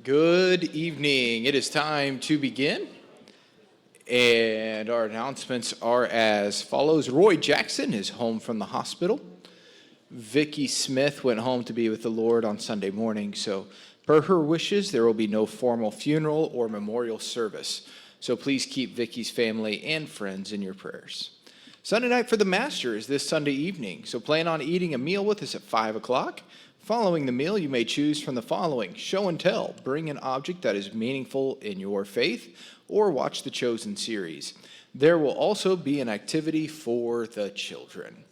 Good evening. It is time to begin. And our announcements are as follows. Roy Jackson is home from the hospital. Vicky Smith went home to be with the Lord on Sunday morning. So per her wishes, there will be no formal funeral or memorial service. So please keep Vicky's family and friends in your prayers. Sunday night for the Master is this Sunday evening. So plan on eating a meal with us at 5 o'clock. Following the meal, you may choose from the following: show and tell, bring an object that is meaningful in your faith, or watch the Chosen series. There will also be an activity for the children.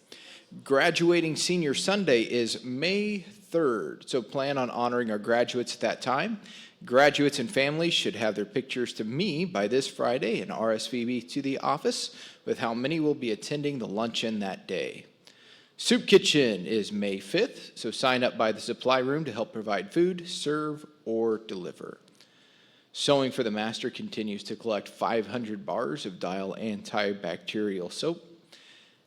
Graduating Senior Sunday is May 3rd, so plan on honoring our graduates at that time. Graduates and families should have their pictures to me by this Friday and RSVP to the office with how many will be attending the luncheon that day. Soup Kitchen is May 5th, so sign up by the supply room to help provide food, serve, or deliver. Sewing for the Master continues to collect 500 bars of Dial antibacterial soap.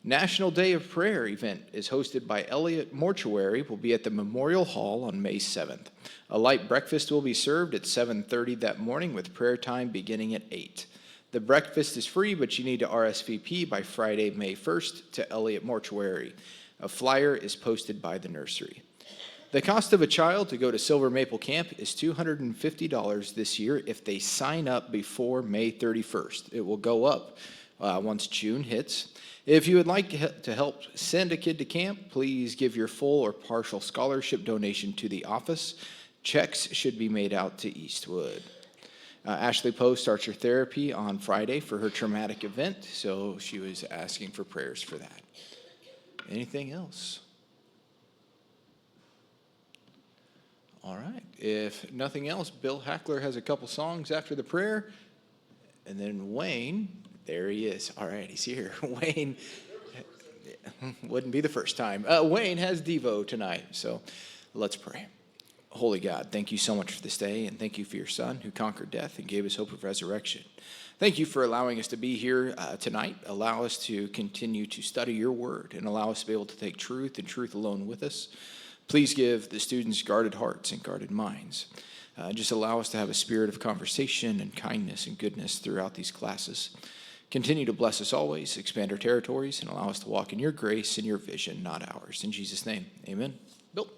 National Day of Prayer event is hosted by Elliott Mortuary, will be at the Memorial Hall on May 7th. A light breakfast will be served at 7:30 that morning with prayer time beginning at 8. The breakfast is free, but you need to RSVP by Friday, May 1st to Elliott Mortuary. A flyer is posted by the nursery. The cost of a child to go to Silver Maple Camp is $250 this year if they sign up before May 31st. It will go up once June hits. If you would like to help send a kid to camp, please give your full or partial scholarship donation to the office. Checks should be made out to Eastwood. Ashley Poe starts her therapy on Friday for her traumatic event, so she was asking for prayers for that. Anything else? All right. If nothing else, Bill Hackler has a couple songs after the prayer. And then Wayne, there he is. All right, he's here. Wayne, wouldn't be the first time. Wayne has Devo tonight, so let's pray. Holy God, thank you so much for this day, and thank you for your Son who conquered death and gave us hope of resurrection. Thank you for allowing us to be here tonight. Allow us to continue to study your word and allow us to be able to take truth and truth alone with us. Please give the students guarded hearts and guarded minds. Just allow us to have a spirit of conversation and kindness and goodness throughout these classes. Continue to bless us always, expand our territories, and allow us to walk in your grace and your vision, not ours. In Jesus' name, amen. Bill.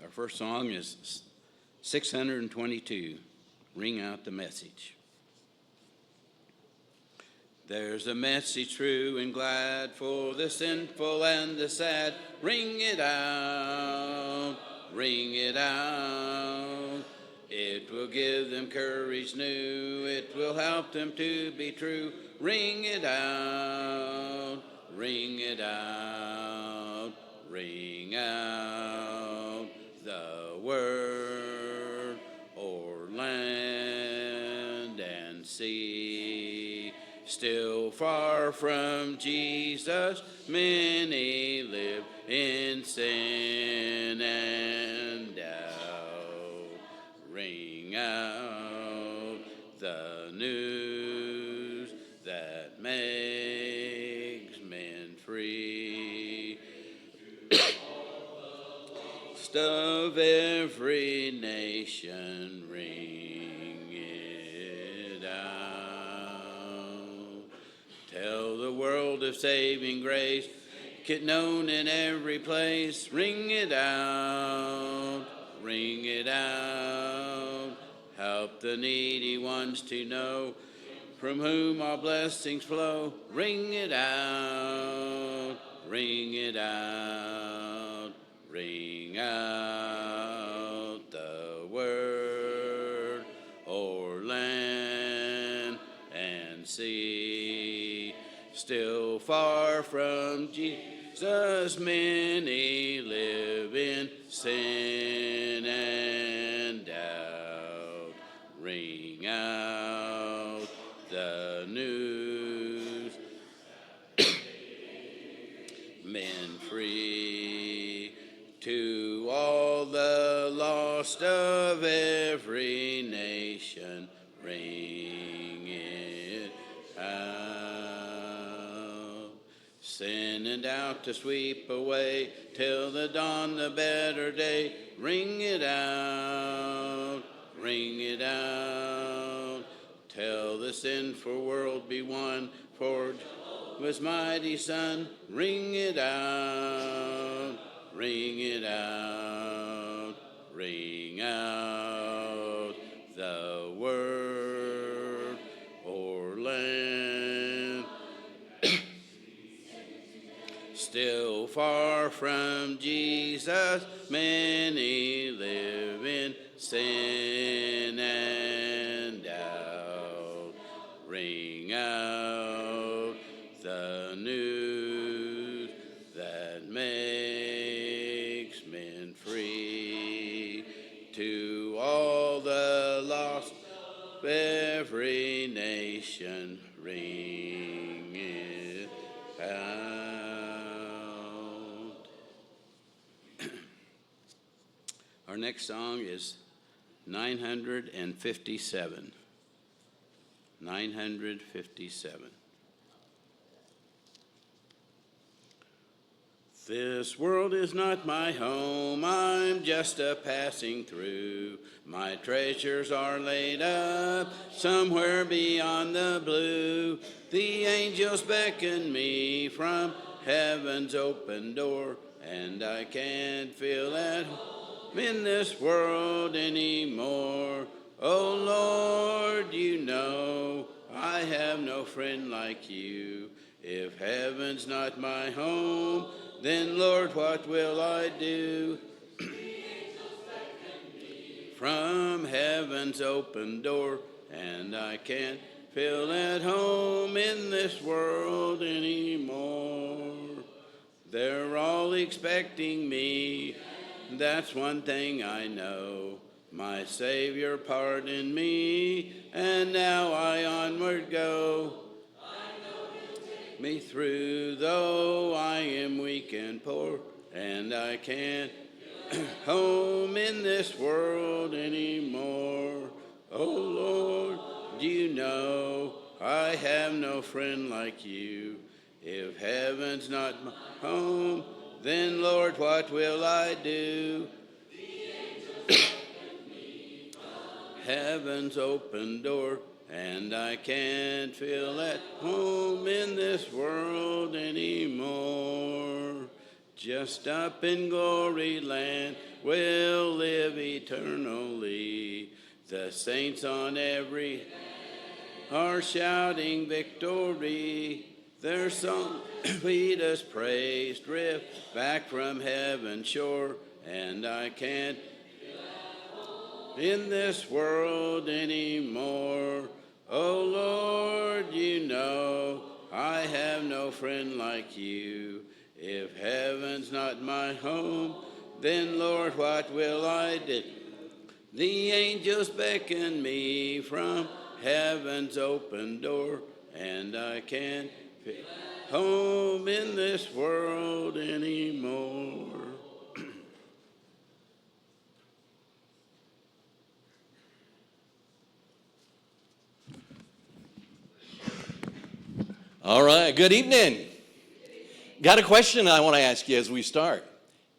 Our first song is 622, Ring Out the Message. There's a message true and glad for the sinful and the sad. Ring it out, ring it out. It will give them courage new, it will help them to be true. Ring it out, ring it out, ring out the word o'er land and sea. Still far from Jesus, many live in sin and doubt. Ring out the news that makes men free. Of every nation, ring it out. Tell the world of saving grace, make it known in every place. Ring it out, ring it out. Help the needy ones to know from whom all blessings flow. Ring it out, ring it out. Ring out the word o'er land and sea. Still far from Jesus, many live in sin and doubt. Ring out the news, men free. To all the lost of every nation, ring it out. sending out to sweep away till the dawn the better day. Ring it out, ring it out, till the sinful world be won for His mighty Son. Ring it out, ring it out, ring out the word o'er land. Still far from Jesus, many live in sin and doubt. Ring out the news that makes men free. To all the lost of every nation, ring it out. Our next song is 957. 957. This world is not my home, I'm just a passing through. My treasures are laid up somewhere beyond the blue. The angels beckon me from heaven's open door, and I can't feel at home in this world anymore. Oh Lord, you know I have no friend like you. If heaven's not my home, then Lord, what will I do? From heaven's open door, and I can't feel at home in this world anymore. They're all expecting me, that's one thing I know. My Savior pardoned me, and now I onward go. Me through, though I am weak and poor, and I can't home in this world anymore. Oh Lord, you know I have no friend like you. If heaven's not my home, then Lord, what will I do? Heaven's open door, and I can't feel at home in this world anymore. Just up in glory land we'll live eternally. The saints on every are shouting victory. Their song sweetest praise drift back from heaven's shore, and I can't in this world anymore. Oh Lord, you know I have no friend like you. If heaven's not my home, then Lord, what will I do? The angels beckon me from heaven's open door, and I can't be home in this world anymore. All right, good evening. Got a question I want to ask you as we start.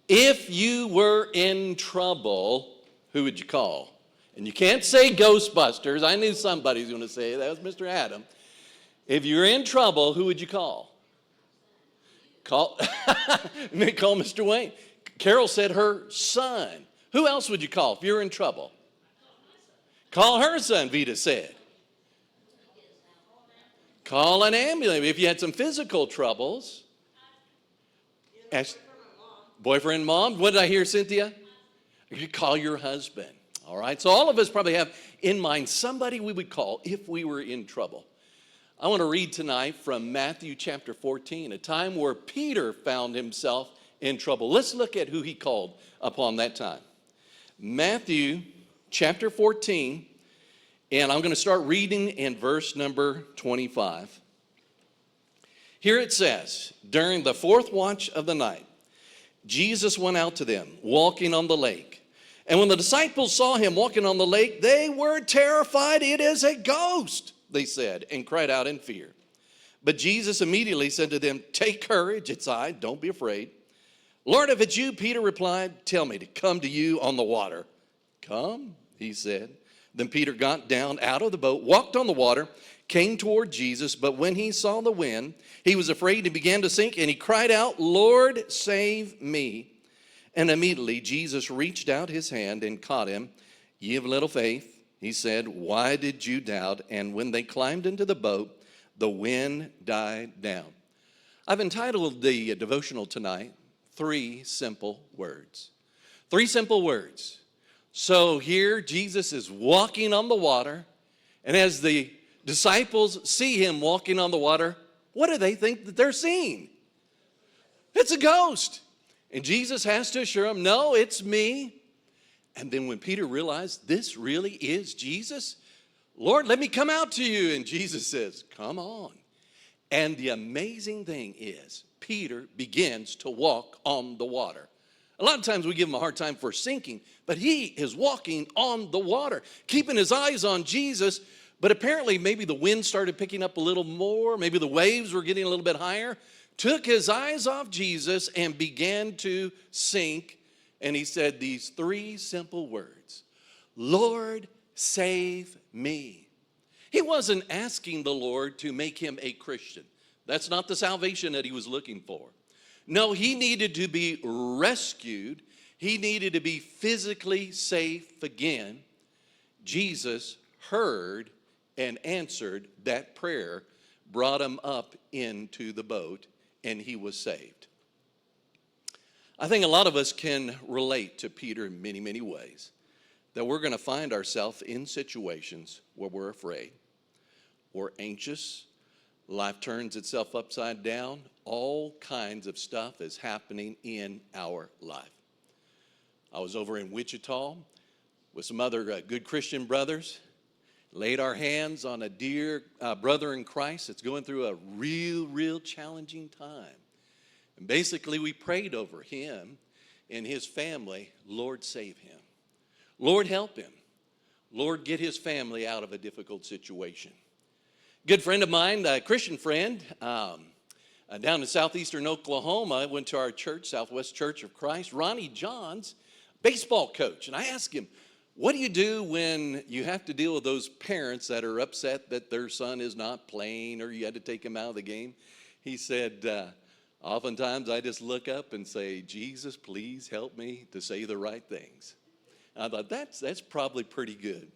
If you were in trouble, who would you call? And you can't say Ghostbusters. I knew somebody was going to say it. That was Mr. Adam. If you're in trouble, who would you call? Call Mr. Wayne. Carol said her son. Who else would you call if you're in trouble? Call her son, Vita said. Call an ambulance if you had some physical troubles. Boyfriend, mom. What did I hear, Cynthia? You call your husband. All right. So all of us probably have in mind somebody we would call if we were in trouble. I want to read tonight from Matthew chapter 14, a time where Peter found himself in trouble. Let's look at who he called upon that time. Matthew chapter 14. And I'm going to start reading in verse number 25. Here it says, during the fourth watch of the night, Jesus went out to them, walking on the lake. And when the disciples saw him walking on the lake, they were terrified. It is a ghost, they said, and cried out in fear. But Jesus immediately said to them, "Take courage, it's I, don't be afraid." "Lord, if it's you," Peter replied, "tell me to come to you on the water." "Come," he said. Then Peter got down out of the boat, walked on the water, came toward Jesus, but when he saw the wind, he was afraid and began to sink, and he cried out, "Lord, save me." And immediately Jesus reached out his hand and caught him. "Ye of little faith," he said, "why did you doubt?" And when they climbed into the boat, the wind died down. I've entitled the devotional tonight, Three Simple Words. Three simple words. So here Jesus is walking on the water, and as the disciples see him walking on the water, what do they think that they're seeing? It's a ghost. And Jesus has to assure them, "No, it's me." And then when Peter realized this really is Jesus, "Lord, let me come out to you." And Jesus says, "Come on." And the amazing thing is, Peter begins to walk on the water. A lot of times we give him a hard time for sinking, but he is walking on the water, keeping his eyes on Jesus. But apparently maybe the wind started picking up a little more, maybe the waves were getting a little bit higher, took his eyes off Jesus and began to sink. And he said these three simple words, "Lord, save me." He wasn't asking the Lord to make him a Christian. That's not the salvation that he was looking for. No, he needed to be rescued. He needed to be physically safe again. Jesus heard and answered that prayer, brought him up into the boat, and he was saved. I think a lot of us can relate to Peter in many, many ways, that we're going to find ourselves in situations where we're afraid, we're anxious, life turns itself upside down, all kinds of stuff is happening in our life. I was over in Wichita with some other good Christian brothers, laid our hands on a dear brother in Christ that's going through a real challenging time. And basically we prayed over him and his family. Lord, save him. Lord, help him. Lord, get his family out of a difficult situation. Good friend of mine, a Christian friend, down in southeastern Oklahoma, went to our church, Southwest Church of Christ, Ronnie Johns, baseball coach. And I asked him, what do you do when you have to deal with those parents that are upset that their son is not playing or you had to take him out of the game? He said, oftentimes I just look up and say, "Jesus, please help me to say the right things." And I thought, that's probably pretty good.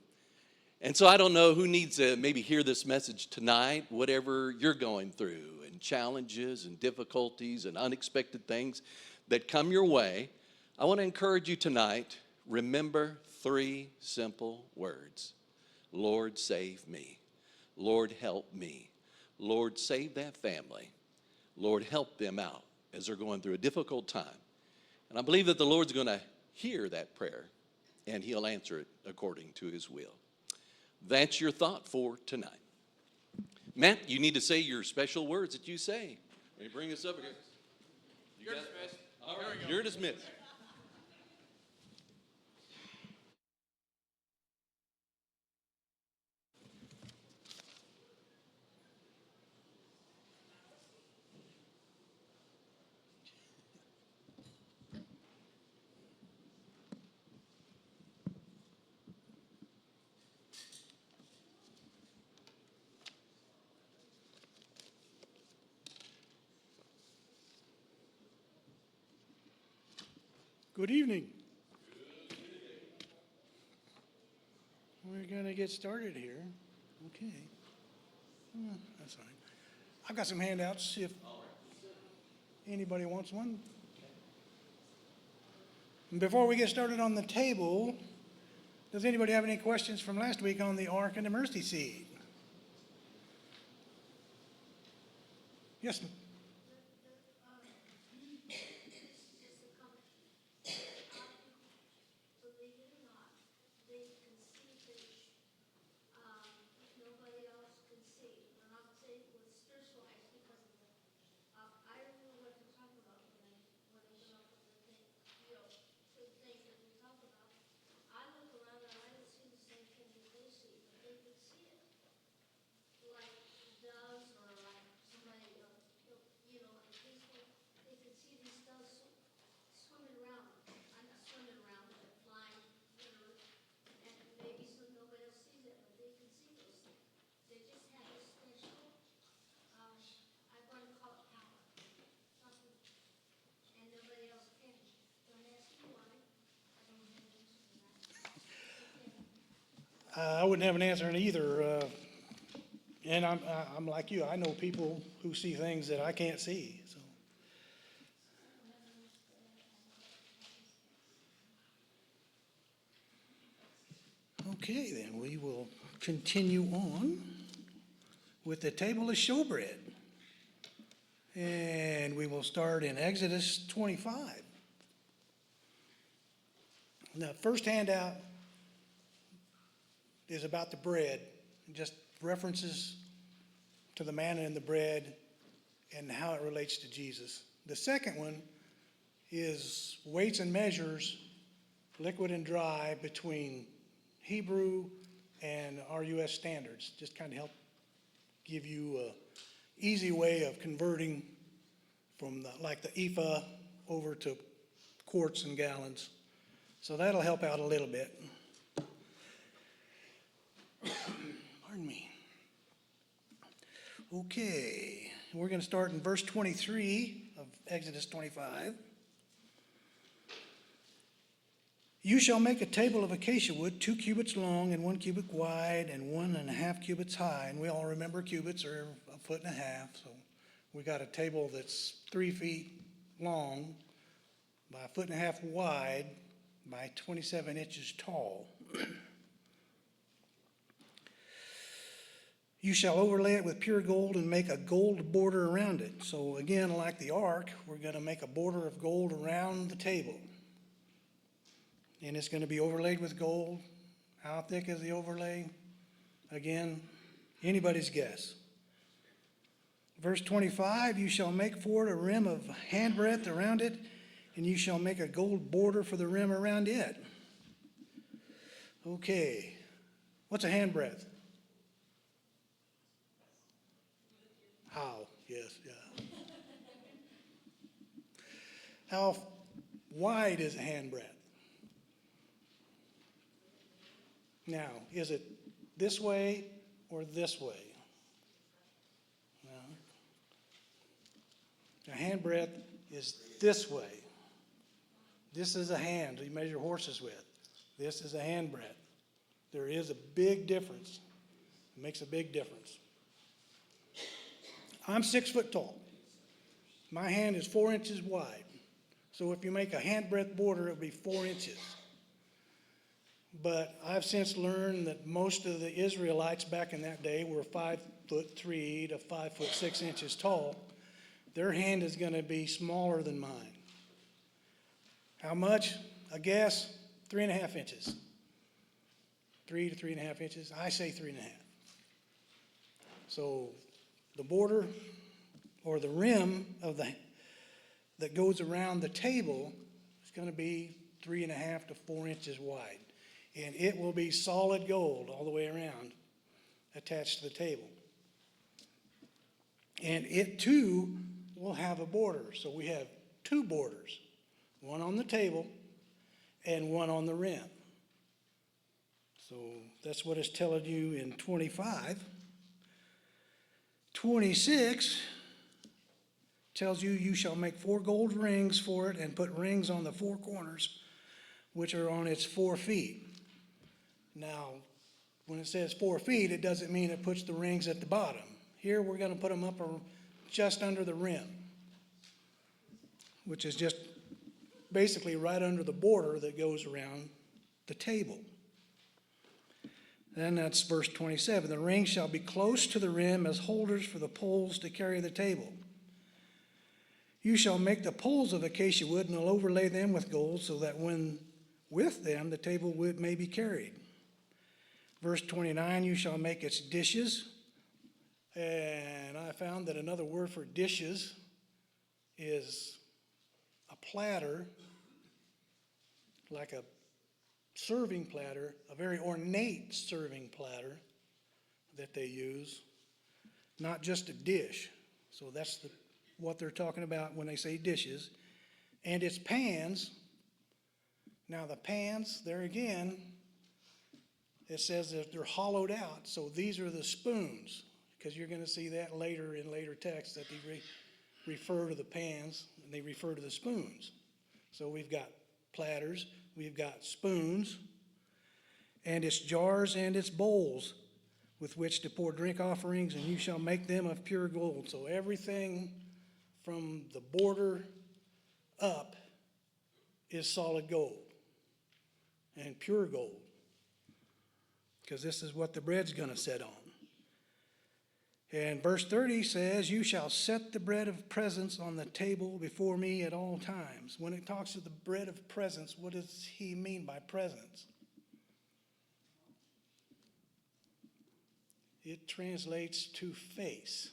And so I don't know who needs to maybe hear this message tonight, whatever you're going through, and challenges and difficulties and unexpected things that come your way. I want to encourage you tonight, remember three simple words. Lord, save me. Lord, help me. Lord, save that family. Lord, help them out as they're going through a difficult time. And I believe that the Lord's going to hear that prayer, and he'll answer it according to his will. That's your thought for tonight. Matt, you need to say your special words that you say. Can you bring us up here? You're dismissed. All right, you're dismissed. Good evening. We're going to get started here. Okay. That's fine. I've got some handouts if anybody wants one. And before we get started on the table, does anybody have any questions from last week on the Ark and the Mercy Seat? Yes, ma'am. Believe it or not, they can see fish. Nobody else can see. And I'm saying with spiritual eyes because of that. I don't know what to talk about when I come up with the thing, the things that we talk about. I look around and I don't see the same thing that they see, but they can see it. Like doves or like some I wouldn't have an answer on either. And I'm like you, I know people who see things that I can't see, so. Okay, then, we will continue on with the table of showbread. And we will start in Exodus 25. The first handout is about the bread, just references to the manna and the bread and how it relates to Jesus. The second one is weights and measures, liquid and dry, between Hebrew and our U.S. standards. Just kind of help give you an easy way of converting from like the ephah over to quarts and gallons. So that'll help out a little bit. Pardon me. Okay, we're going to start in verse 23 of Exodus 25. You shall make a table of acacia wood, 2 cubits long and 1 cubit wide and 1.5 cubits high. And we all remember cubits are 1.5 feet. So we got a table that's 3 feet long by 1.5 feet wide by 27 inches tall. You shall overlay it with pure gold and make a gold border around it. So again, like the ark, we're going to make a border of gold around the table. And it's going to be overlaid with gold. How thick is the overlay? Again, anybody's guess. Verse 25, you shall make for it a rim of handbreadth around it, and you shall make a gold border for the rim around it. Okay, what's a handbreadth? How? Yes, yeah. How wide is a handbreadth? Now, is it this way or this way? No. A handbreadth is this way. This is a hand you measure horses with. This is a handbreadth. There is a big difference. It makes a big difference. I'm 6 foot tall. My hand is 4 inches wide. So if you make a handbreadth border, it would be 4 inches. But I've since learned that most of the Israelites back in that day were 5'3" to 5'6" tall. Their hand is going to be smaller than mine. How much? A guess, 3.5 inches. 3 to 3.5 inches. I say 3.5. So the border or the rim of that goes around the table is going to be 3.5 to 4 inches wide. And it will be solid gold all the way around attached to the table. And it too will have a border. So we have 2 borders, one on the table and one on the rim. So that's what it's telling you in 25. 26 tells you, you shall make 4 gold rings for it and put rings on the 4 corners, which are on its 4 feet. Now, when it says 4 feet, it doesn't mean it puts the rings at the bottom. Here, we're going to put them up just under the rim, which is just basically right under the border that goes around the table. Then that's verse 27. The rings shall be close to the rim as holders for the poles to carry the table. You shall make the poles of acacia wood and will overlay them with gold so that when with them the table wood may be carried. Verse 29, you shall make its dishes. And I found that another word for dishes is a platter, like a serving platter, a very ornate serving platter that they use, not just a dish. So that's what they're talking about when they say dishes. And it's pans. Now the pans, there again, it says that they're hollowed out. So these are the spoons, because you're going to see that later in later texts that they refer to the pans and they refer to the spoons. So we've got platters, we've got spoons, and its jars and its bowls with which to pour drink offerings, and you shall make them of pure gold. So everything from the border up is solid gold and pure gold, because this is what the bread's going to set on. And verse 30 says, you shall set the bread of presence on the table before me at all times. When it talks of the bread of presence, what does he mean by presence? It translates to face.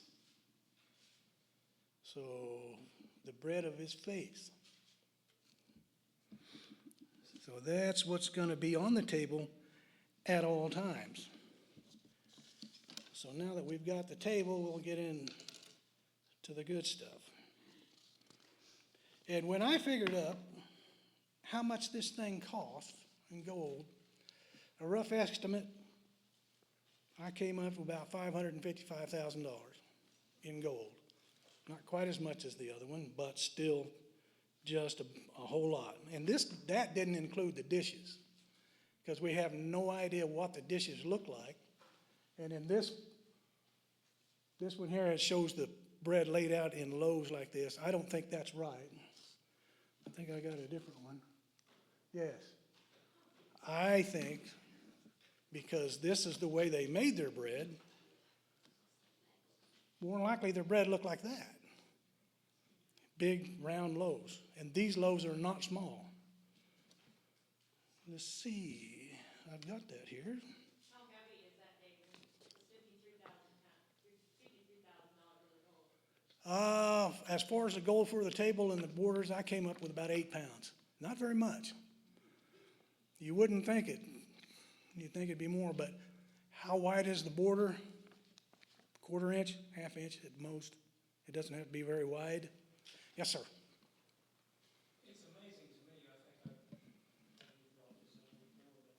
So the bread of his face. So that's what's going to be on the table at all times. So now that we've got the table, we'll get into the good stuff. And when I figured up how much this thing cost in gold, a rough estimate, I came up with about $555,000 in gold. Not quite as much as the other one, but still just a whole lot. And that didn't include the dishes, because we have no idea what the dishes look like. And in this one here, it shows the bread laid out in loaves like this. I don't think that's right. I think I got a different one. Yes. I think because this is the way they made their bread, more than likely their bread looked like that. Big round loaves. And these loaves are not small. Let's see. I've got that here. How heavy is that, David? It's 53,000 worth of gold. As far as the gold for the table and the borders, I came up with about 8 pounds. Not very much. You wouldn't think it. You'd think it'd be more, but how wide is the border? Quarter inch, half inch at most. It doesn't have to be very wide. Yes, sir. It's amazing to me, I think you brought this up before, but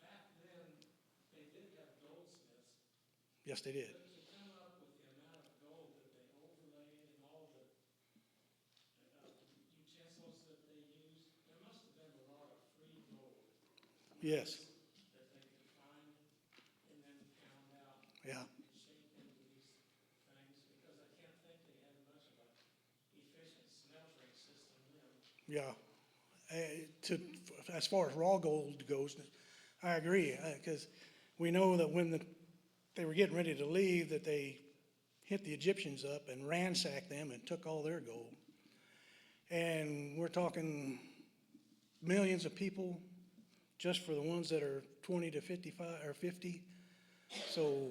back then, they did have goldsmiths. Yes, they did. But to come up with the amount of gold that they overlaid and all the utensils that they used, there must have been a lot of free gold Yes. that they could find and then pound out Yeah. and shape into these things, because I can't think they had much of a efficient smelting system then. Yeah. As far as raw gold goes, I agree, because we know that when they were getting ready to leave, that they hit the Egyptians up and ransacked them and took all their gold. And we're talking millions of people just for the ones that are 20 to 55 or 50. So,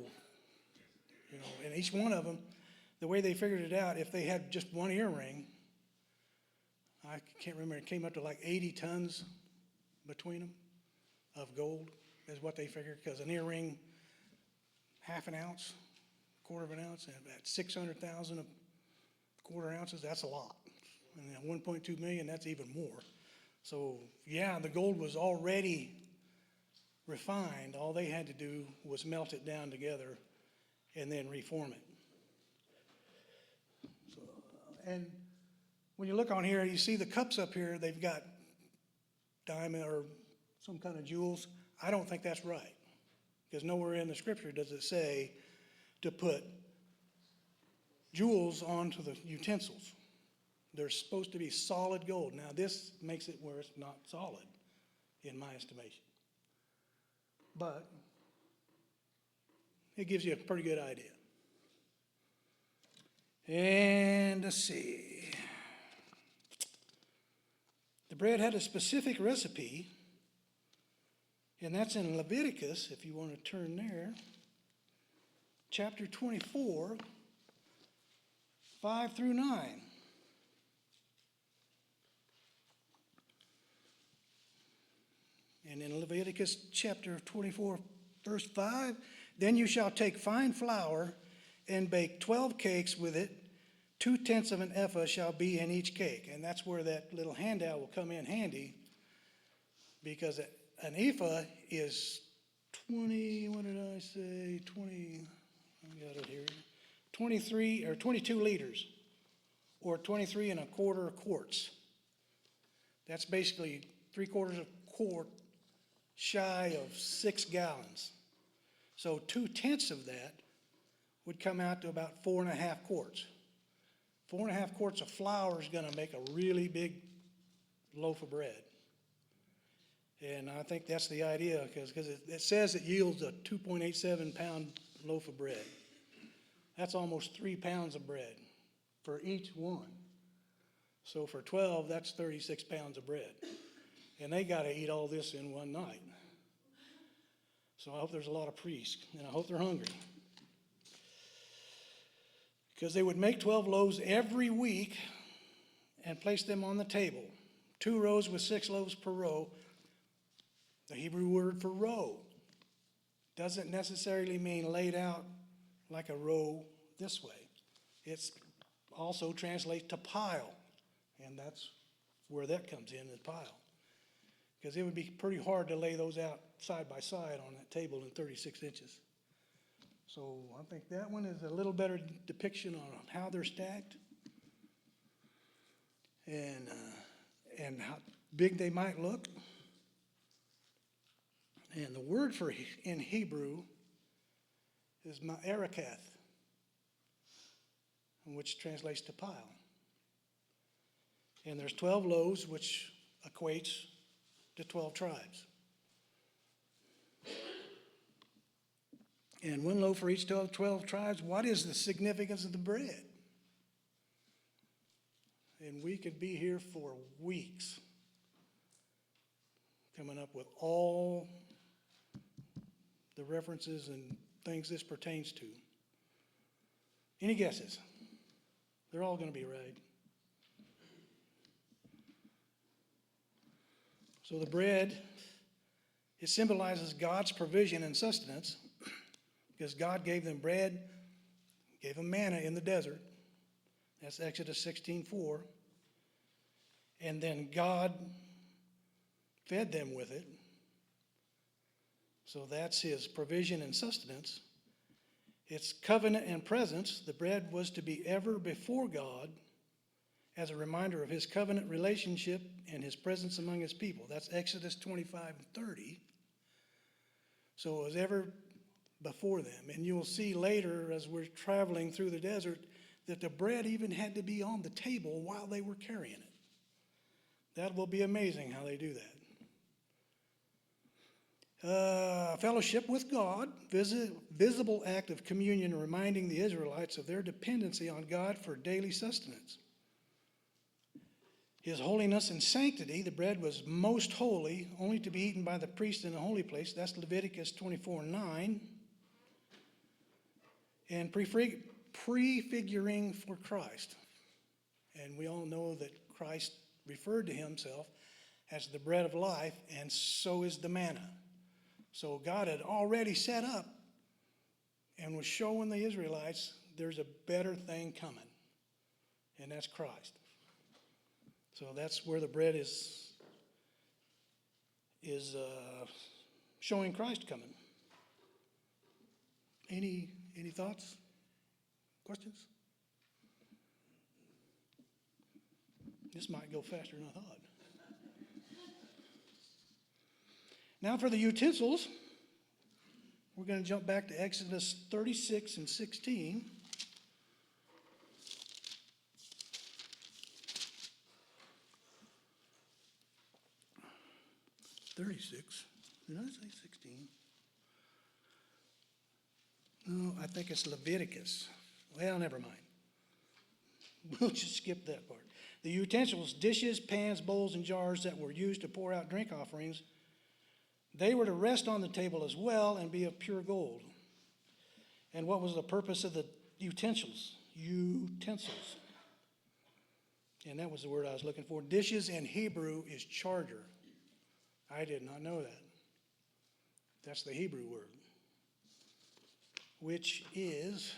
and each one of them, the way they figured it out, if they had just one earring, I can't remember, it came up to like 80 tons between them of gold is what they figured, because an earring, half an ounce, quarter of an ounce, and about 600,000 of quarter ounces, that's a lot. And then 1.2 million, that's even more. So, yeah, the gold was already refined. All they had to do was melt it down together and then reform it. So, and when you look on here, you see the cups up here, they've got diamond or some kind of jewels. I don't think that's right, because nowhere in the scripture does it say to put jewels onto the utensils. They're supposed to be solid gold. Now, this makes it where it's not solid, in my estimation. But it gives you a pretty good idea. And let's see. The bread had a specific recipe, and that's in Leviticus, if you want to turn there. Chapter 24, 5 through 9. And in Leviticus chapter 24, verse 5, then you shall take fine flour and bake 12 cakes with it. 2/10 of an ephah shall be in each cake. And that's where that little handout will come in handy, because an ephah is 20, what did I say? 20, I got it here. 23 or 22 liters, or 23 1/4 quarts. That's basically 3/4 of a quart shy of 6 gallons. So 2/10 of that would come out to about 4.5 quarts. 4.5 quarts of flour is gonna make a really big loaf of bread. And I think that's the idea, because it says it yields a 2.87 pound loaf of bread. That's almost 3 pounds of bread for each one. So for 12, that's 36 pounds of bread. And they gotta eat all this in one night. So I hope there's a lot of priests, and I hope they're hungry. Because they would make 12 loaves every week and place them on the table. 2 rows with 6 loaves per row. The Hebrew word for row doesn't necessarily mean laid out like a row this way. It's also translates to pile, and that's where that comes in, the pile. Because it would be pretty hard to lay those out side by side on that table in 36 inches. So I think that one is a little better depiction on how they're stacked and how big they might look. And the word for in Hebrew is ma'arakath, which translates to pile. And there's 12 loaves, which equates to 12 tribes. And 1 loaf for each 12 tribes. What is the significance of the bread? And we could be here for weeks coming up with all the references and things this pertains to. Any guesses? They're all going to be right. So the bread, it symbolizes God's provision and sustenance, because God gave them bread, gave them manna in the desert. That's Exodus 16:4. And then God fed them with it. So that's his provision and sustenance. It's covenant and presence. The bread was to be ever before God as a reminder of his covenant relationship and his presence among his people. That's Exodus 25:30. So it was ever before them. And you will see later as we're traveling through the desert that the bread even had to be on the table while they were carrying it. That will be amazing how they do that. Fellowship with God, visible act of communion reminding the Israelites of their dependency on God for daily sustenance. His holiness and sanctity, the bread was most holy, only to be eaten by the priest in the holy place. That's Leviticus 24:9. And prefiguring for Christ. And we all know that Christ referred to himself as the bread of life, and so is the manna. So God had already set up and was showing the Israelites there's a better thing coming, and that's Christ. So that's where the bread is showing Christ coming. Any thoughts? Questions? This might go faster than I thought. Now for the utensils, we're going to jump back to Exodus 36 and 16. Did I say 16? No, I think it's Leviticus. Well, never mind. We'll just skip that part. The utensils, dishes, pans, bowls, and jars that were used to pour out drink offerings, they were to rest on the table as well and be of pure gold. And what was the purpose of the utensils? Utensils. And that was the word I was looking for. Dishes in Hebrew is charger. I did not know that. That's the Hebrew word, which is,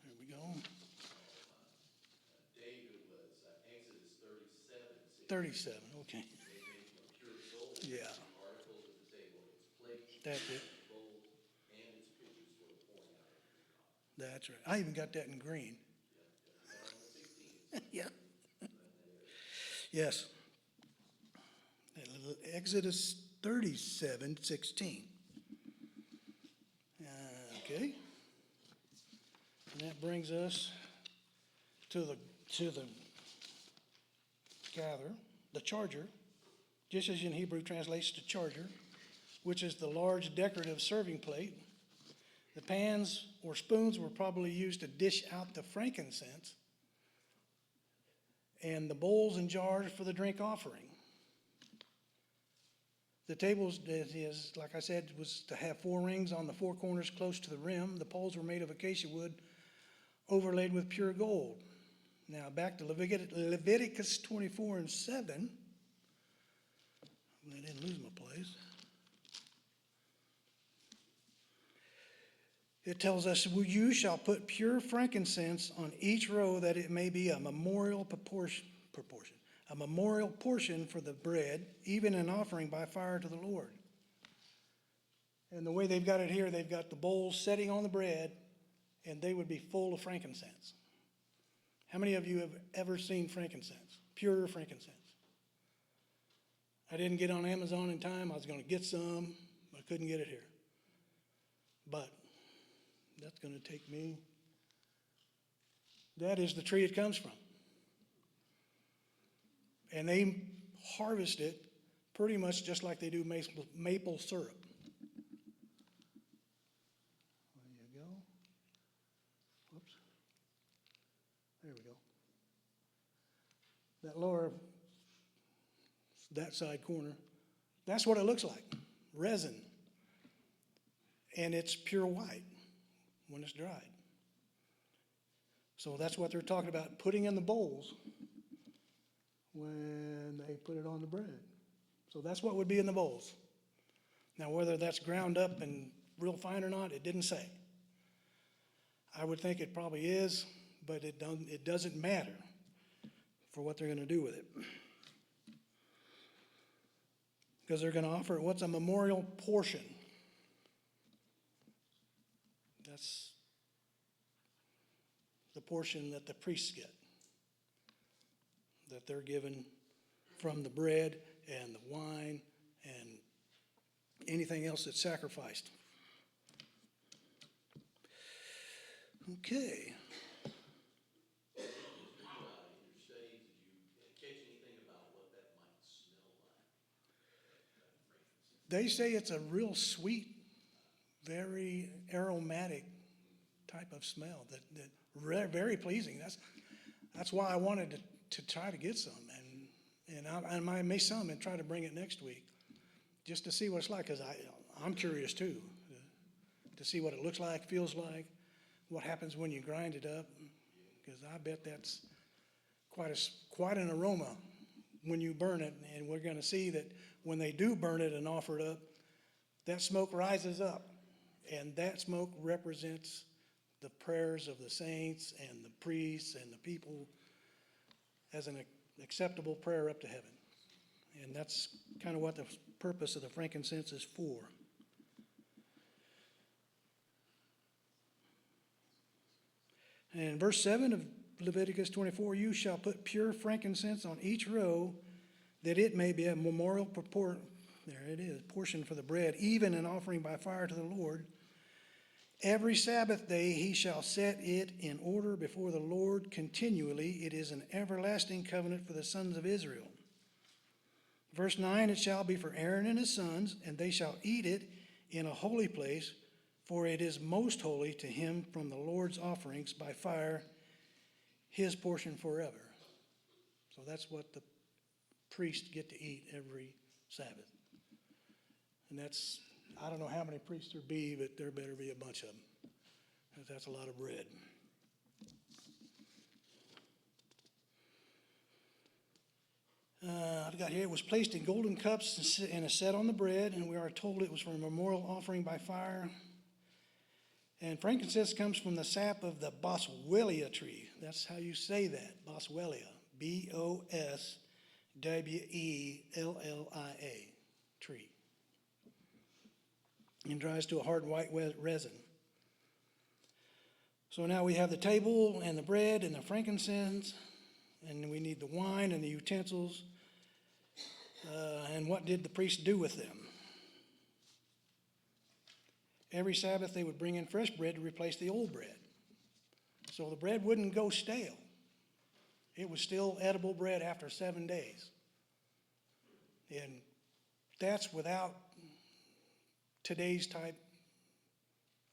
there we go. David was Exodus 37. 37, okay. Yeah. Articles of the table, its plate, That's it. bowl, and its pitchers for the pouring out of the cup. That's right. I even got that in green. Yeah. Yes. Exodus 37:16. Okay. And that brings us to the gather, the charger, just as in Hebrew translates to charger, which is the large decorative serving plate. The pans or spoons were probably used to dish out the frankincense, and the bowls and jars for the drink offering. The tables, is, like I said, was to have 4 rings on the 4 corners close to the rim. The poles were made of acacia wood overlaid with pure gold. Now back to Leviticus 24:7. I didn't lose my place. It tells us, you shall put pure frankincense on each row, that it may be a memorial a memorial portion for the bread, even an offering by fire to the Lord. And the way they've got it here, they've got the bowls setting on the bread, and they would be full of frankincense. How many of you have ever seen frankincense, pure frankincense? I didn't get on Amazon in time. I was going to get some, but I couldn't get it here. But that's going to take me. That is the tree it comes from. And they harvest it pretty much just like they do maple syrup. There you go. Whoops. There we go. That lower, that side corner, that's what it looks like, resin. And it's pure white when it's dried. So that's what they're talking about, putting in the bowls when they put it on the bread. So that's what would be in the bowls. Now, whether that's ground up and real fine or not, it didn't say. I would think it probably is, but it doesn't matter for what they're going to do with it. Because they're going to offer, what's a memorial portion? That's the portion that the priests get, that they're given from the bread and the wine and anything else that's sacrificed. Okay. They say it's a real sweet, very aromatic type of smell that very pleasing. That's why I wanted to try to get some, and I might make some and try to bring it next week, just to see what it's like. Because I'm curious too, to see what it looks like, feels like, what happens when you grind it up. Because I bet that's quite an aroma when you burn it, and we're going to see that when they do burn it and offer it up, that smoke rises up, and that smoke represents the prayers of the saints and the priests and the people as an acceptable prayer up to heaven. And that's kind of what the purpose of the frankincense is for. And in verse 7 of Leviticus 24, you shall put pure frankincense on each row, that it may be a memorial portion for the bread, even an offering by fire to the Lord. Every Sabbath day he shall set it in order before the Lord continually. It is an everlasting covenant for the sons of Israel. Verse 9, it shall be for Aaron and his sons, and they shall eat it in a holy place, for it is most holy to him from the Lord's offerings by fire, his portion forever. So that's what the priests get to eat every Sabbath. And that's, I don't know how many priests there be, but there better be a bunch of them, because that's a lot of bread. I've got here, it was placed in golden cups and is set on the bread, and we are told it was for a memorial offering by fire. And frankincense comes from the sap of the boswellia tree. That's how you say that, boswellia, B-O-S-W-E-L-L-I-A, tree. And dries to a hard white resin. So now we have the table and the bread and the frankincense, and we need the wine and the utensils. And what did the priest do with them? Every Sabbath, they would bring in fresh bread to replace the old bread. So the bread wouldn't go stale. It was still edible bread after 7 days. And that's without today's type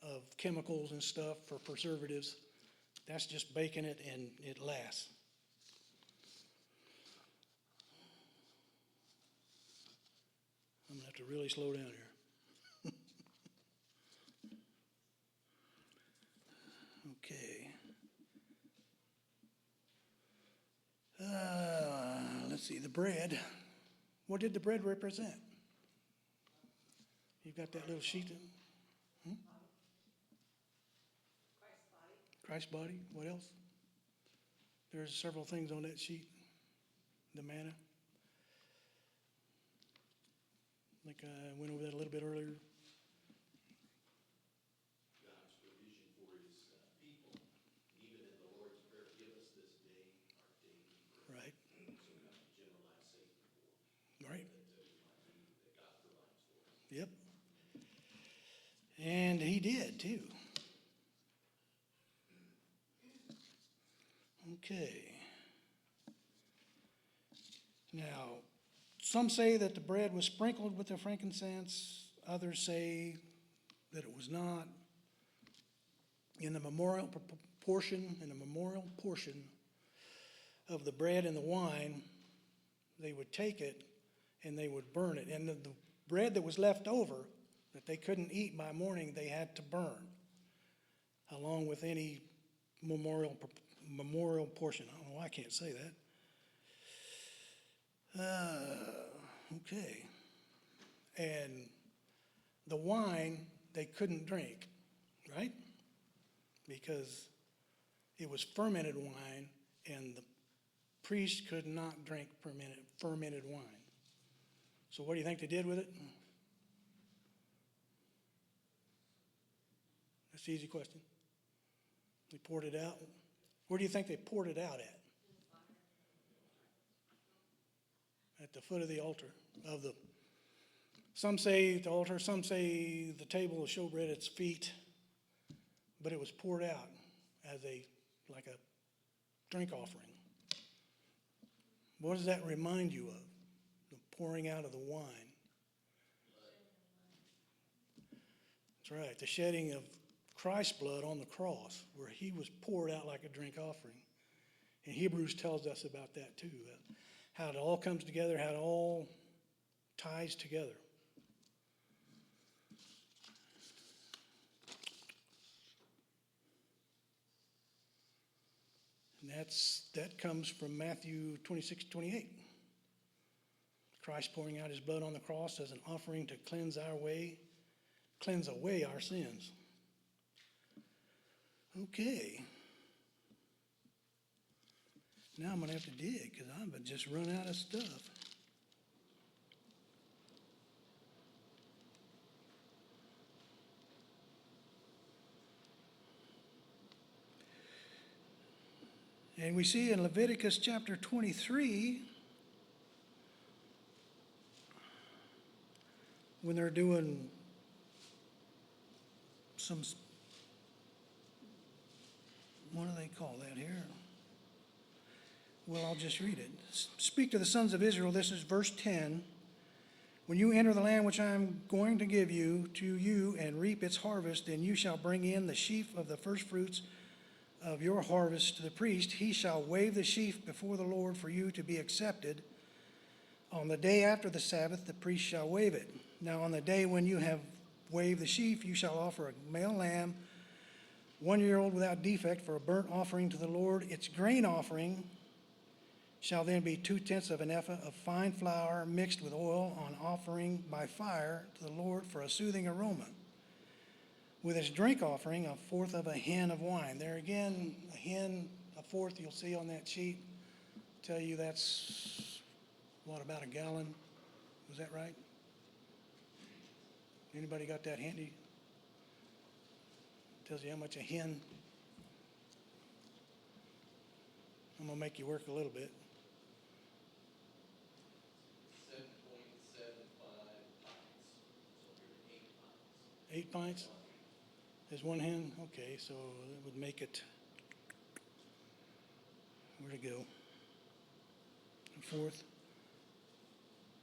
of chemicals and stuff for preservatives. That's just baking it and it lasts. I'm gonna have to really slow down here. Okay. Let's see, the bread. What did the bread represent? You've got that little sheet. Christ's body. What else? There's several things on that sheet. The manna. I think I went over that a little bit earlier. God's provision for his people, even in the Lord's Prayer, give us this day our daily bread. Right. So we have to generalize Satan for Right. that God provides for us. Yep. And he did too. Okay. Now, some say that the bread was sprinkled with the frankincense. Others say that it was not. In the memorial portion of the bread and the wine, they would take it and they would burn it. And the bread that was left over that they couldn't eat by morning, they had to burn, along with any memorial portion. I don't know why I can't say that. Okay. And the wine they couldn't drink, right? Because it was fermented wine, and the priest could not drink fermented wine. So what do you think they did with it? That's an easy question. They poured it out. Where do you think they poured it out at? At the foot of the altar some say the altar, some say the table of showbread at its feet, but it was poured out as like a drink offering. What does that remind you of? The pouring out of the wine. That's right, the shedding of Christ's blood on the cross, where he was poured out like a drink offering. And Hebrews tells us about that too, how it all comes together, how it all ties together. And that comes from Matthew 26:28. Christ pouring out his blood on the cross as an offering to cleanse away our sins. Okay. Now I'm going to have to dig because I've just run out of stuff. And we see in Leviticus chapter 23, when they're doing what do they call that here? Well, I'll just read it. Speak to the sons of Israel, this is verse 10. When you enter the land which I am going to give to you and reap its harvest, then you shall bring in the sheaf of the first fruits of your harvest to the priest. He shall wave the sheaf before the Lord for you to be accepted. On the day after the Sabbath, the priest shall wave it. Now on the day when you have waved the sheaf, you shall offer a male lamb, 1 year old without defect, for a burnt offering to the Lord. Its grain offering shall then be 2/10 of an ephah of fine flour mixed with oil on offering by fire to the Lord for a soothing aroma. With its drink offering, 1/4 of a hin of wine. There again, a hin, 1/4 you'll see on that sheet. Tell you that's, about a gallon? Was that right? Anybody got that handy? Tells you how much a hin. I'm going to make you work a little bit. 7.5 8 pints? Is one hen? Okay, so that would make it, where'd it go? A fourth.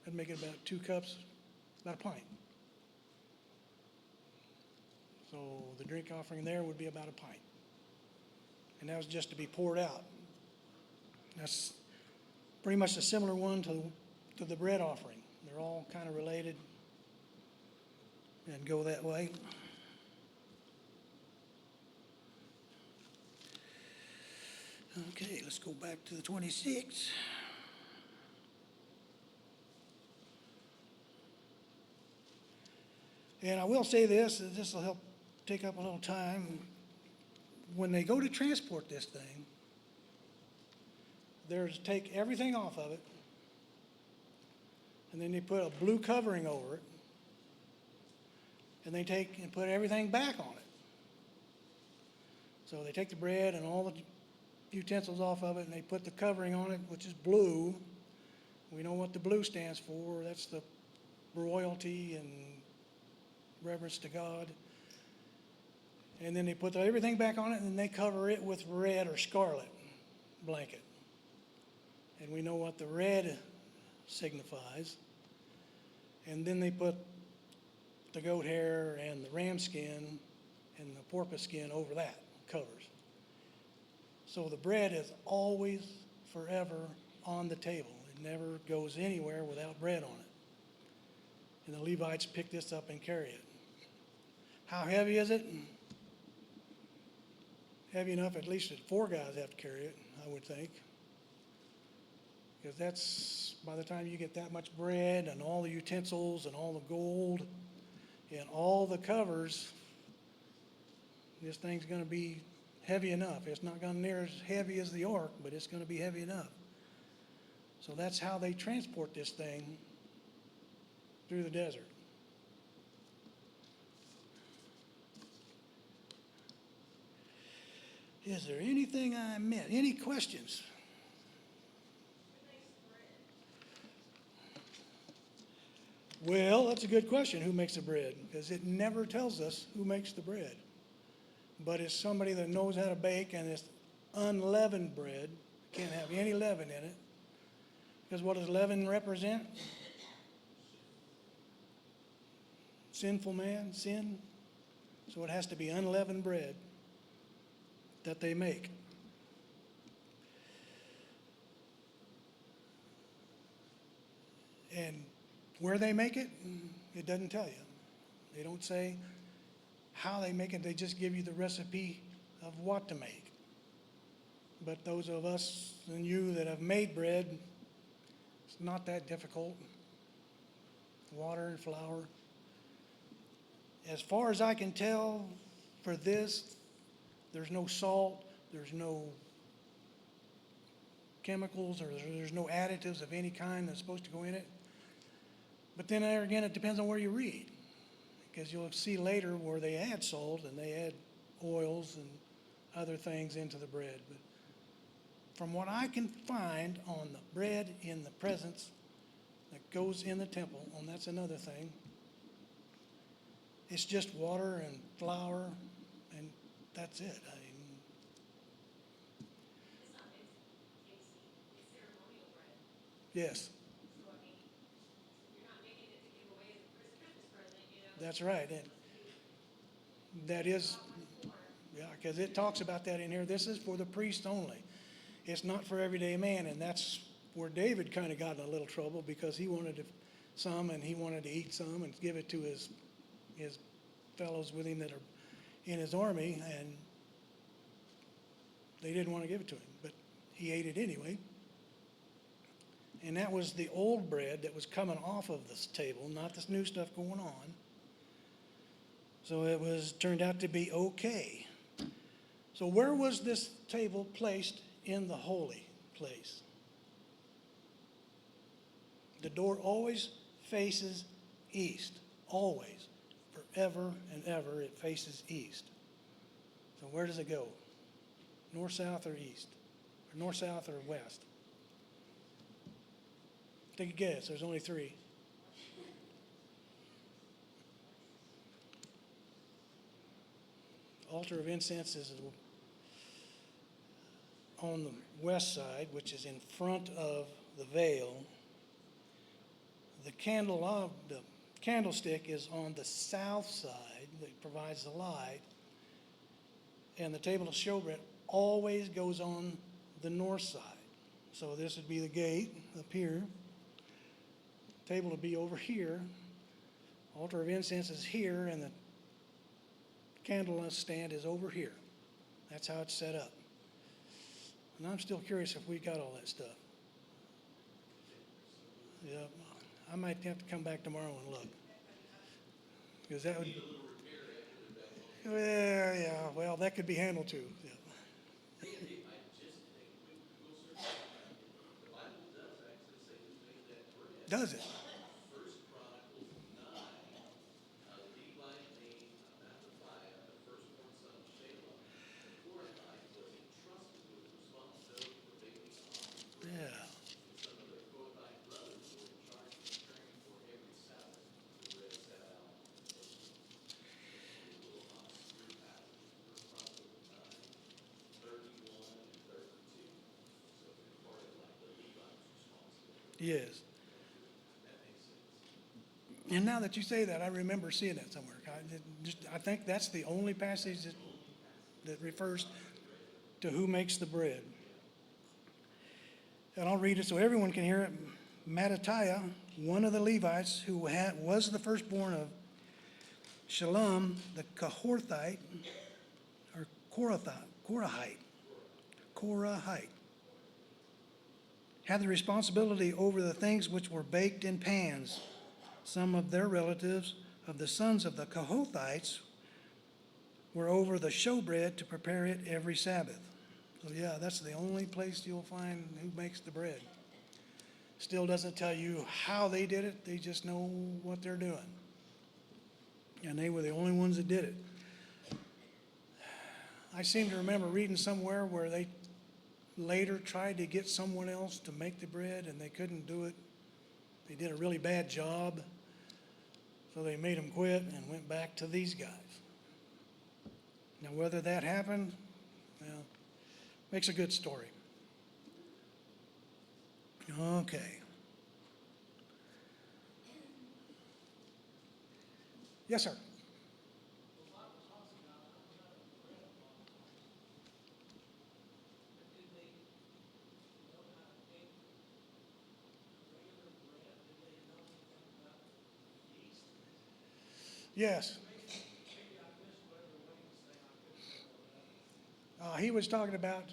That'd make it about 2 cups, about a pint. So the drink offering there would be about a pint. And that was just to be poured out. That's pretty much a similar one to the bread offering. They're all kind of related and go that way. Okay, let's go back to the 26. And I will say this will help take up a little time. When they go to transport this thing, they're to take everything off of it, and then they put a blue covering over it, and they take and put everything back on it. So they take the bread and all the utensils off of it, and they put the covering on it, which is blue. We know what the blue stands for. That's the royalty and reverence to God. And then they put everything back on it, and then they cover it with red or scarlet blanket. And we know what the red signifies. And then they put the goat hair and the ram skin and the porpoise skin over that, covers. So the bread is always, forever on the table. It never goes anywhere without bread on it. And the Levites pick this up and carry it. How heavy is it? Heavy enough, at least that 4 guys have to carry it, I would think. Because that's, by the time you get that much bread and all the utensils and all the gold and all the covers, this thing's going to be heavy enough. It's not going to near as heavy as the ark, but it's going to be heavy enough. So that's how they transport this thing through the desert. Is there anything I missed? Any questions? Well, that's a good question. Who makes the bread? Because it never tells us who makes the bread. But it's somebody that knows how to bake, and it's unleavened bread. Can't have any leaven in it. Because what does leaven represent? Sinful man, sin. So it has to be unleavened bread that they make. And where they make it, it doesn't tell you. They don't say how they make it. They just give you the recipe of what to make. But those of us and you that have made bread, it's not that difficult. Water and flour. As far as I can tell, for this, there's no salt, there's no chemicals, or there's no additives of any kind that's supposed to go in it. But then there again, it depends on where you read. Because you'll see later where they add salt and they add oils and other things into the bread. But from what I can find on the bread in the presence that goes in the temple, and that's another thing, it's just water and flour, and that's it. It's not it's ceremonial bread. Yes, So I mean, you're not making it to give away as a Christmas present, you know? that's right. And that is, yeah, because it talks about that in here. This is for the priest only. It's not for everyday man, and that's where David kind of got in a little trouble, because he wanted some, and he wanted to eat some and give it to his fellows with him that are in his army, and they didn't want to give it to him, but he ate it anyway. And that was the old bread that was coming off of this table, not this new stuff going on. So it turned out to be okay. So where was this table placed in the holy place? The door always faces east, always. Forever and ever, it faces east. So where does it go? North, south, or east? Or north, south, or west? Take a guess. There's only 3. altar of incense is on the west side, which is in front of the veil. The candlestick is on the south side that provides the light. And the table of showbread always goes on the north side. So this would be the gate up here. Table would be over here. Altar of incense is here, and the candle stand is over here. That's how it's set up. And I'm still curious if we got all that stuff. Yeah, I might have to come back tomorrow and look. Because that would. Well, yeah, well, that could be handled too. Yeah. Does it? Yeah. Yes. And now that you say that, I remember seeing that somewhere. I think that's the only passage that refers to who makes the bread. And I'll read it so everyone can hear it. Mattatiah, one of the Levites who was the firstborn of Shalom, the Kohorthite, or Korahite, had the responsibility over the things which were baked in pans. Some of their relatives of the sons of the Kohathites were over the showbread to prepare it every Sabbath. So yeah, that's the only place you'll find who makes the bread. Still doesn't tell you how they did it, they just know what they're doing. And they were the only ones that did it. I seem to remember reading somewhere where they later tried to get someone else to make the bread and they couldn't do it. They did a really bad job. So they made them quit and went back to these guys. Now, whether that happened, well, makes a good story. Okay. Yes, sir. Yes. He was talking about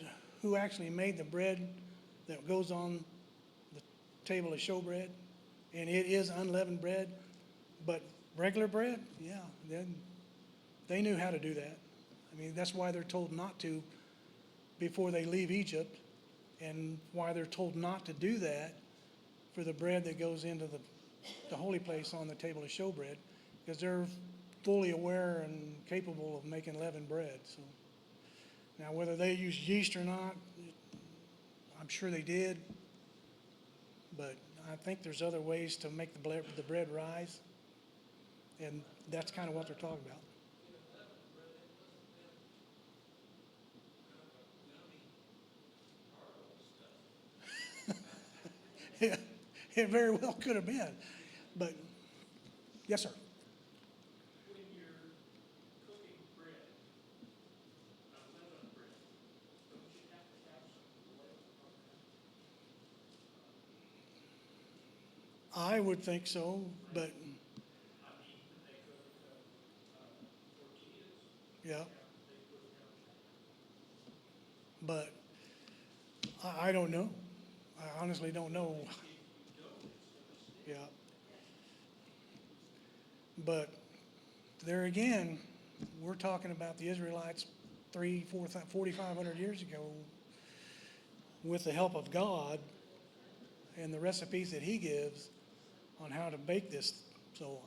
who actually made the bread that goes on the table of showbread. And it is unleavened bread, but regular bread, yeah, they knew how to do that. I mean, that's why they're told not to before they leave Egypt, and why they're told not to do that for the bread that goes into the holy place on the table of showbread, because they're fully aware and capable of making leavened bread. So now, whether they used yeast or not, I'm sure they did, but I think there's other ways to make the bread rise, and that's kind of what they're talking about. Yeah, it very well could have been, but yes, sir. When you're cooking bread, unleavened bread, don't you have to have some oil on that? I would think so, but I mean, when they cook tortillas, yeah, they put but I don't know. I honestly don't know. Yeah. But there again, we're talking about the Israelites 4,500 years ago with the help of God and the recipes that he gives on how to bake this. So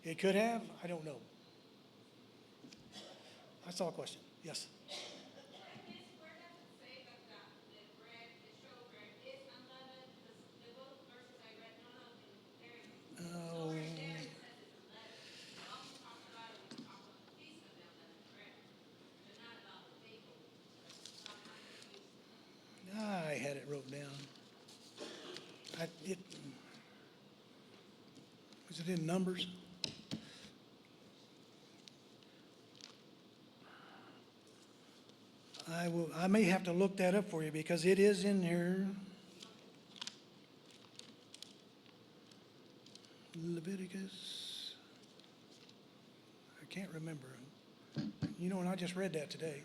it could have, I don't know. I saw a question. Yes. Where does it say that the bread, the showbread is unleavened? Because the both verses I read, none of them comparing. So right there it says it's unleavened. It also talks about it when we talk about the feast of the unleavened bread. wrote down. Was it in Numbers? I may have to look that up for you because it is in here. Leviticus. I can't remember. You know, and I just read that today.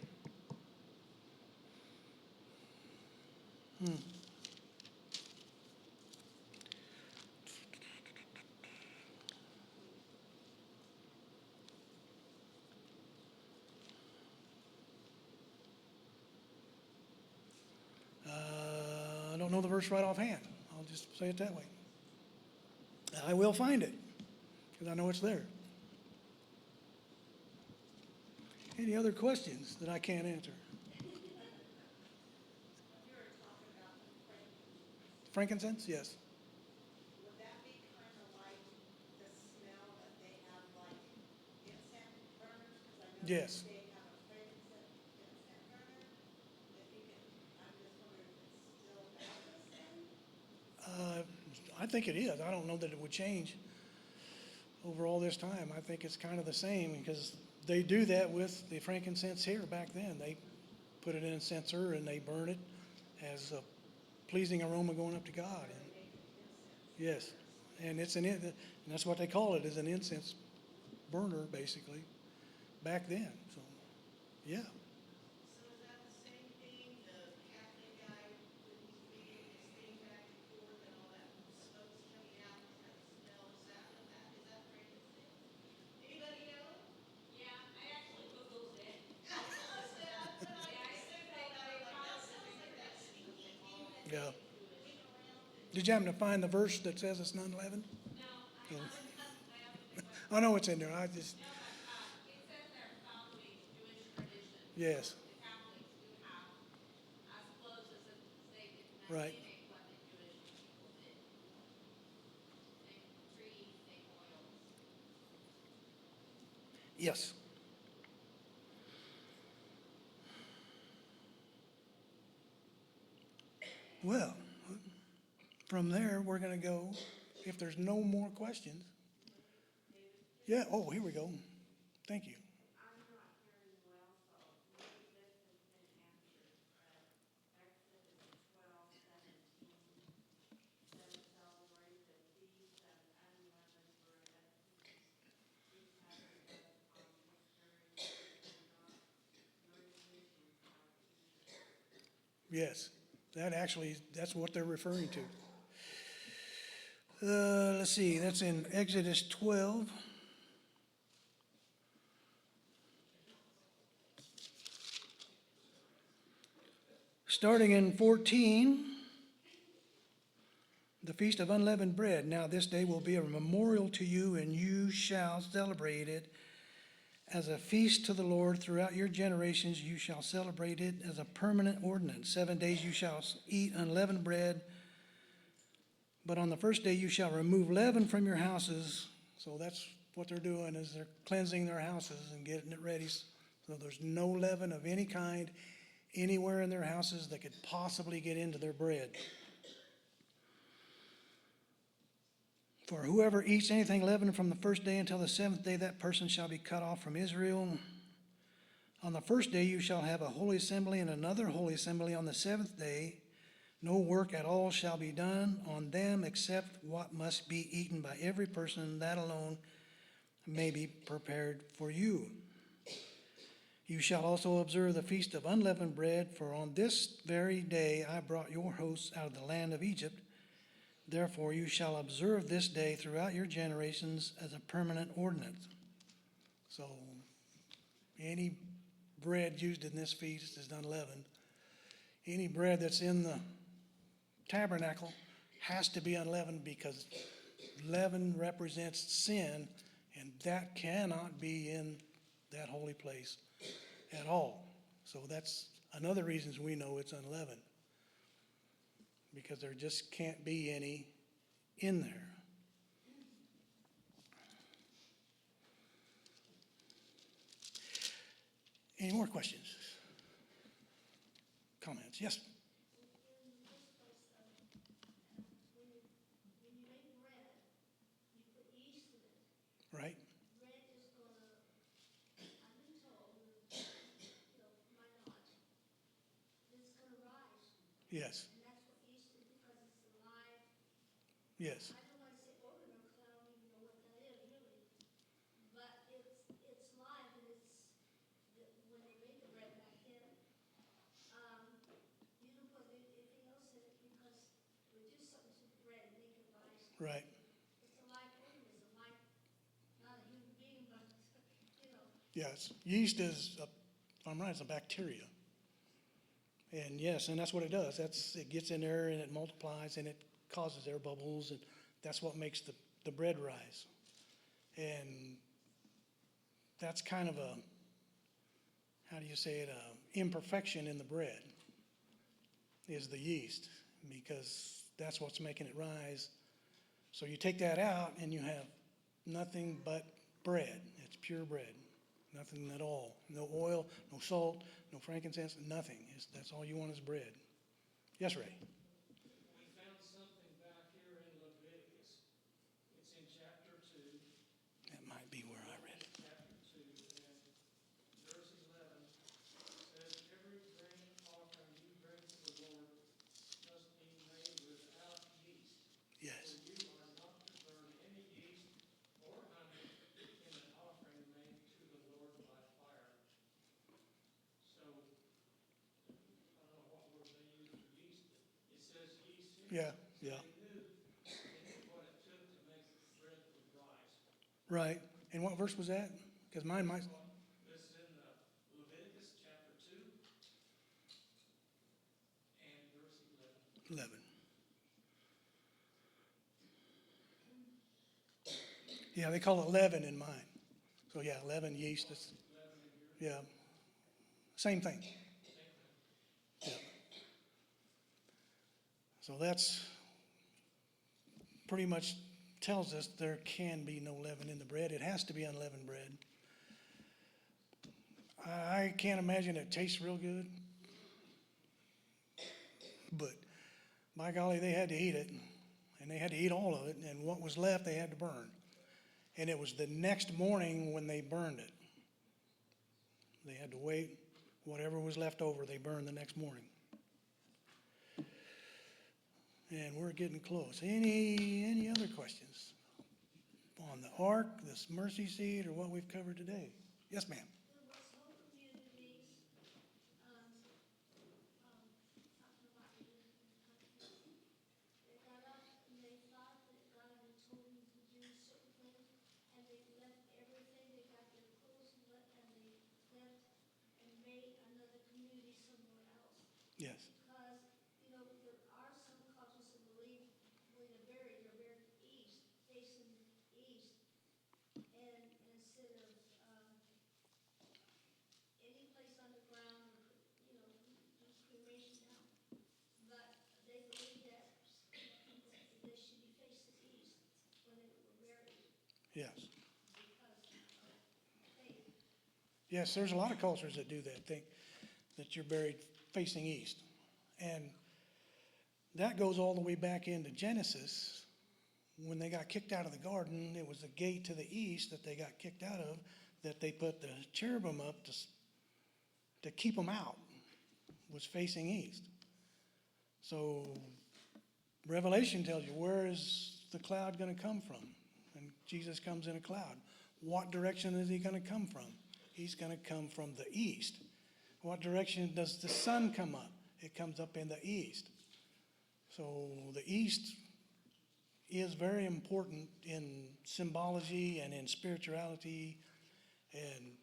I don't know the verse right offhand. I'll just say it that way. I will find it because I know it's there. Any other questions that I can't answer? Frankincense? Yes. Would that be kind of like the smell that they have like incense burners? Because I know Yes. they have a frankincense incense burner. If you can, I'm just wondering if it's still about the same? I think it is. I don't know that it would change over all this time. I think it's kind of the same because they do that with the frankincense here back then. They put it in a censer and they burn it as a pleasing aroma going up to God. And yes, and and that's what they call it, is an incense burner, basically, back then. So, yeah. So is that the same thing, the Catholic guy, when he's reading his thing back and forth and all that smoke's coming out, and that smell, is that frankincense? Anybody know? Yeah, I actually Googled it. I said, but I said that, that sounds like that stinky thing that Yeah. went around. Did you happen to find the verse that says it's not 11? No, I haven't, I know it's in there. I just, no, but, it says they're following Jewish tradition. yes, The Catholics do have as close as they can right. mimic what the Jewish people did. Same trees, same oils. Yes. Well, from there, we're going to go, if there's no more questions. Yeah, oh, here we go. Thank you. I'm not hearing well, so maybe this has been answered, but Exodus 12:17 says celebrate the feast of unleavened bread. These have been on Easter, not your traditions are Easter. Yes, that's what they're referring to. Let's see, that's in Exodus 12. Starting in 14, the Feast of Unleavened Bread. Now this day will be a memorial to you, and you shall celebrate it as a feast to the Lord throughout your generations. You shall celebrate it as a permanent ordinance. 7 days you shall eat unleavened bread, but on the first day you shall remove leaven from your houses. So that's what they're doing, is they're cleansing their houses and getting it ready. So there's no leaven of any kind anywhere in their houses that could possibly get into their bread. For whoever eats anything leavened from the first day until the seventh day, that person shall be cut off from Israel. On the first day you shall have a holy assembly, and another holy assembly on the seventh day. No work at all shall be done on them except what must be eaten by every person. That alone may be prepared for you. You shall also observe the feast of unleavened bread, for on this very day I brought your hosts out of the land of Egypt. Therefore you shall observe this day throughout your generations as a permanent ordinance. So any bread used in this feast is unleavened. Any bread that's in the tabernacle has to be unleavened, because leaven represents sin, and that cannot be in that holy place at all. So that's another reason we know it's unleavened, because there just can't be any in there. Any more questions? Comments? Yes? In this Yes, And that's what yeast is because it's alive. yes, I don't want to say organ because I don't even know what that is really. But it's live and when they made the bread back then, you don't put anything else in it because it would do something to the bread and make it rise. right. It's a live organism, like, not a human being, but, you know, Yes, yeast is, if I'm right, it's a bacteria. And yes, and that's what it does. It gets in there and it multiplies and it causes air bubbles and that's what makes the bread rise. And that's kind of a, how do you say it, a imperfection in the bread is the yeast because that's what's making it rise. So you take that out and you have nothing but bread. It's pure bread. Nothing at all. No oil, no salt, no frankincense, nothing. That's all you want is bread. Yes, Ray? We found something back here in Leviticus. It's in chapter 2, That might be where I read it. chapter 2, and verse 11 says, "Every grain offering you bring to the Lord must be made without yeast. Yes. For you are not to burn any yeast or honey in an offering made to the Lord by fire." So, I don't know what word they use for yeast, but it says yeast here. Yeah, yeah. They knew what it took to make bread that would rise. Right. And what verse was that? Because mine might, This is in Leviticus chapter 2 and verse 11. 11. Yeah, they call it leaven in mine. So yeah, leaven, yeast, yeah, same thing. Yeah. So that's pretty much tells us there can be no leaven in the bread. It has to be unleavened bread. I can't imagine it tastes real good. But by golly, they had to eat it, and they had to eat all of it, and what was left they had to burn. And it was the next morning when they burned it. They had to wait. Whatever was left over, they burned the next morning. And we're getting close. Any other questions on the ark, this mercy seat, or what we've covered today? Yes, ma'am. there was whole communities, talking about religion in the country. They got up and they thought that God had told them to do certain things, and they left everything, they got their clothes and they left and made another community somewhere else. Yes. Because, you know, there are some cultures that believe when they're buried east, facing east. And instead of, any place underground, you know, do cremation now. But they believe that they should be facing east when they were buried Yes. because of faith. Yes, there's a lot of cultures that do that, think that you're buried facing east. And that goes all the way back into Genesis. When they got kicked out of the garden, it was the gate to the east that they got kicked out of, that they put the cherubim up to keep them out, was facing east. So Revelation tells you, where is the cloud going to come from? And Jesus comes in a cloud. What direction is he going to come from? He's going to come from the east. What direction does the sun come up? It comes up in the east. So the east is very important in symbology and in spirituality and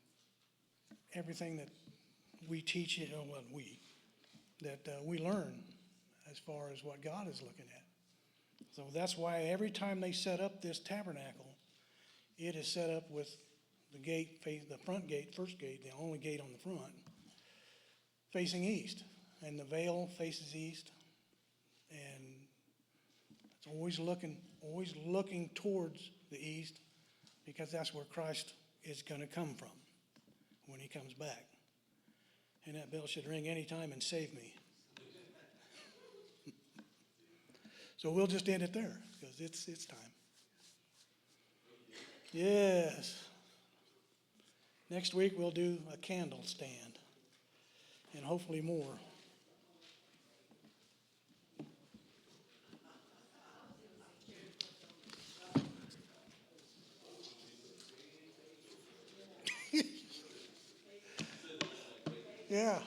everything that we teach, that we learn as far as what God is looking at. So that's why every time they set up this tabernacle, it is set up with the gate, the front gate, first gate, the only gate on the front, facing east. And the veil faces east. And it's always looking towards the east, because that's where Christ is going to come from when he comes back. And that bell should ring anytime and save me. So we'll just end it there, because it's time. Yes. Next week we'll do a candle stand, and hopefully more. Yeah.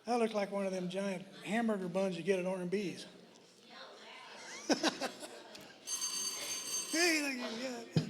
That looked like one of them giant hamburger buns you get at R&B's. Hey, look, yeah, yeah.